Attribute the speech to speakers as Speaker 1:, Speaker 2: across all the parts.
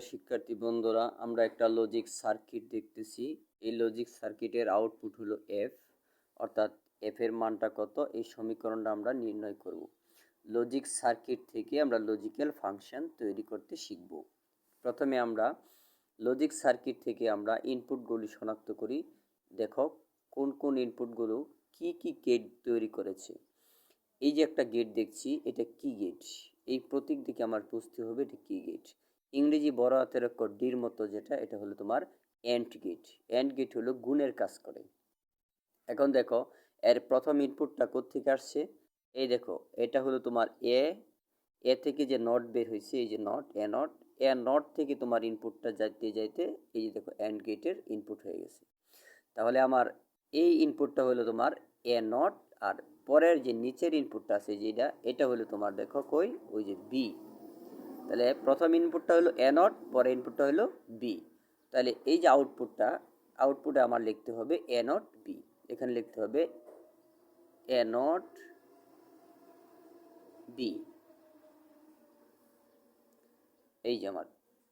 Speaker 1: শিক্ষার্থী বন্ধুরা, আমরা একটা লজিক সার্কিট দেখতেছি। এই লজিক সার্কিটের আউটপুট হলো এফ, অর্থাৎ এফ এর মানটা কত, এই সমীকরণটা আমরা নির্ণয় করব। লজিক সার্কিট থেকে আমরা লজিক্যাল ফাংশন তৈরি করতে শিখব। প্রথমে আমরা লজিক সার্কিট থেকে আমরা ইনপুটগুলি শনাক্ত করি। দেখো কোন কোন ইনপুটগুলো কি গেট তৈরি করেছে। এই যে একটা গেট দেখছি, এটা কি গেট, এই প্রতীক দিকে আমার বুঝতে হবে এটা কি গেট। ইংরেজি বড় হাতের অক্ষর ডির মতো যেটা, এটা হলো তোমার এন্ড গেট। এন্ড গেট হলো গুণের কাজ করে। এখন দেখো এর প্রথম ইনপুটটা কোত্থেকে আসছে, এই দেখো এটা হলো তোমার এ থেকে যে নট বের হয়েছে, এই যে নট, এ নট থেকে তোমার ইনপুটটা যাইতে যাইতে এই যে দেখো এন্ড গেটের ইনপুট হয়ে গেছে। তাহলে আমার এই ইনপুটটা হলো তোমার এ নট, আর পরের যে নিচের ইনপুটটা আছে যেটা, এটা হলো তোমার দেখো কই, ওই যে বি। তাহলে প্রথম ইনপুটটা হলো এ নট, পরের ইনপুটটা হলো বি। তাহলে এই যে আউটপুটে আমার লিখতে হবে এ নট বি। এখানে লিখতে হবে এ নট বি। এই যে আমার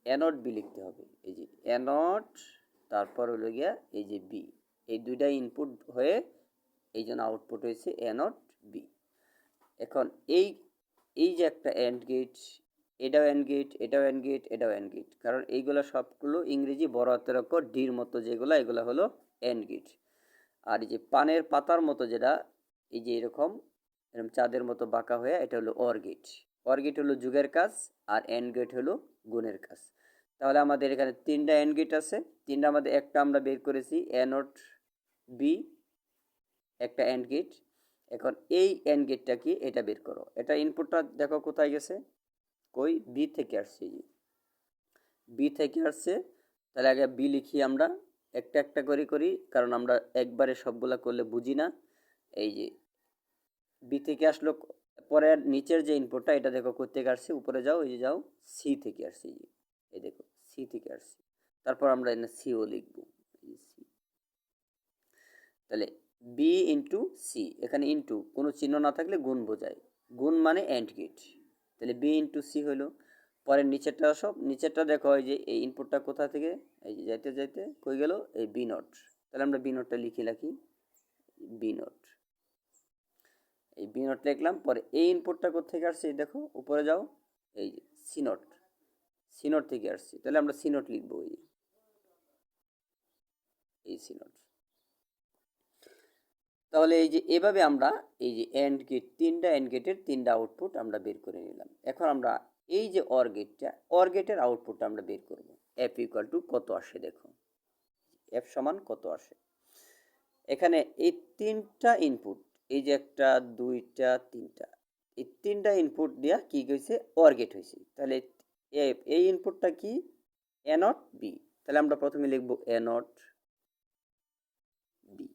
Speaker 1: এ নট বি লিখতে হবে, এই যে এ নট, তারপর হলো গিয়া এই যে বি। এই দুইটা ইনপুট হয়ে এই জন্য আউটপুট হয়েছে এ নট বি। এখন এই এই যে একটা এন্ড গেট, এটাও এন্ড গেট, এটাও এন্ড গেট, এটাও এন্ড গেট, কারণ এইগুলো সবগুলো ইংরেজি বড় হাতের অক্ষর ডির মতো যেগুলো, এগুলো হলো এন্ড গেট। আর এই যে পানের পাতার মতো যেটা, এই যে এরকম এরকম চাঁদের মতো বাঁকা হয়ে, এটা হলো অর গেট। অর গেট হলো যুগের কাজ, আর এন্ড গেট হলো গুণের কাজ। তাহলে আমাদের এখানে তিনটা এন্ড গেট আছে, তিনটা আমাদের একটা আমরা বের করেছি এ নট বি, একটা এন্ড গেট। এখন এই এন্ড গেটটা কি, এটা বের করো। এটা ইনপুটটা দেখো কোথায় গেছে, কই, বি থেকে আসছে, বি থেকে আসছে। তাহলে আগে বি লিখি আমরা, একটা একটা করে করি, কারণ আমরা একবারে সবগুলা করলে বুঝি না। এই যে বি থেকে আসলো, পরে নিচের যে ইনপুটটা, এটা দেখো কোথেকে আসছে, উপরে যাও, এই যে যাও, সি থেকে আসছে, এই দেখো সি থেকে আসছে। তারপর আমরা এখানে সিও লিখবো, সি। তাহলে বি ইন্টু সি, এখানে ইন্টু কোনো চিহ্ন না থাকলে গুণ বোঝায়, গুণ মানে এন্ড গেট। তাহলে বি ইন্টু সি হলো। পরে নিচেরটা সব, নিচেরটা দেখো এই যে এই ইনপুটটা কোথা থেকে, এই যে যাইতে যাইতে কই গেল, এই বি নট। তাহলে আমরা বি নটটা লিখে রাখি, বি নট, এই বি নট লিখলাম। পরে এই ইনপুটটা কোথেকে আসছে, দেখো উপরে যাও, এই যে সি নট, সি নট থেকে আসছে। তাহলে আমরা সি নট লিখবো, এই সি নট। তাহলে এই যে এভাবে আমরা এই যে এন্ড গেট, তিনটা এন্ড গেটের তিনটা আউটপুট আমরা বের করে নিলাম। এখন আমরা এই যে অর গেটটা, অর গেটের আউটপুটটা আমরা বের করব। এফ ইকুয়াল টু কত আসে, দেখো এফ সমান কত আসে। এখানে এই তিনটা ইনপুট, এই যে একটা, দুইটা, তিনটা, এই তিনটা ইনপুট দিয়া কি হয়েছে, অর গেট হয়েছে। তাহলে এই ইনপুটটা কি, এ নট বি। তাহলে আমরা প্রথমে লিখবো এ নট বি,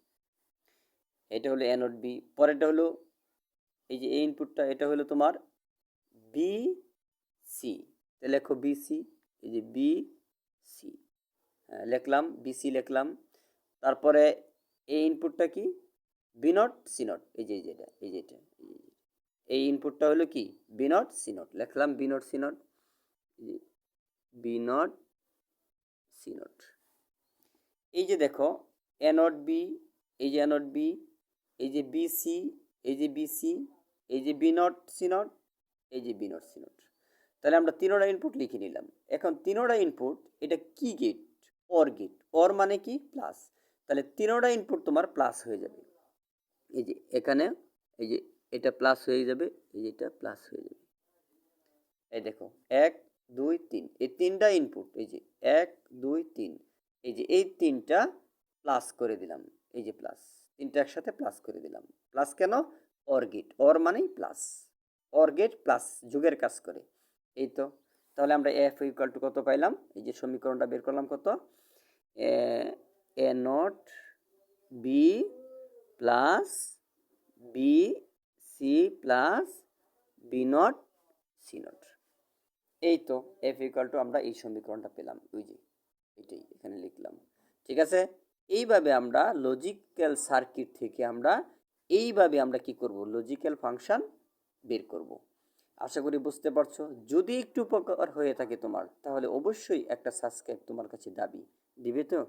Speaker 1: এটা হলো এ নট বি। পরেরটা হলো এই যে এই ইনপুটটা, এটা হলো তোমার বি সি। তাহলে লেখো বি সি, এই যে বি সি, হ্যাঁ লিখলাম, বি সি লিখলাম। তারপরে এই ইনপুটটা কি, বি নট সি নট, এই যে যেটা, এই যেটা, এই ইনপুটটা হলো কি, বি নট সি নট, লিখলাম B not C not, B not C not. এই যে দেখো এ নট বি, এই যে এ নট বি, এই যে বি সি, এই যে বি সি, এই যে বি নট সি নট, এই যে বি নট সি নট। তাহলে আমরা তিনোটা ইনপুট লিখে নিলাম। এখন তিনোটা ইনপুট, এটা কি গেট, অর গেট। অর মানে কি, প্লাস। তাহলে তিনোটা ইনপুট তোমার প্লাস হয়ে যাবে। এই যে এখানে, এই যে এটা প্লাস হয়ে যাবে, এই যে এটা প্লাস হয়ে যাবে। এই দেখো এক, দুই, তিন, এই তিনটা ইনপুট, এই যে এক, দুই, তিন, এই যে এই তিনটা প্লাস করে দিলাম, এই যে প্লাস, তিনটা একসাথে প্লাস করে দিলাম। প্লাস কেন, অর গেট, অর মানেই প্লাস, অর গেট প্লাস যুগের কাজ করে, এই তো। তাহলে আমরা এফ ইকুয়াল টু কত পাইলাম, এই যে সমীকরণটা বের করলাম কত, A not B plus B C plus B not C not. এই তো এফ ইকুয়াল টু, আমরা এই সমীকরণটা পেলাম, ওই যে এটাই এখানে লিখলাম। ঠিক আছে, এইভাবে আমরা লজিক্যাল সার্কিট থেকে আমরা এইভাবে আমরা কি করব, লজিক্যাল ফাংশন বের করব। আশা করি বুঝতে পারছো। যদি একটু উপকার হয়ে থাকে তোমার, তাহলে অবশ্যই একটা সাবস্ক্রাইব তোমার কাছে দাবি। দিবে তো?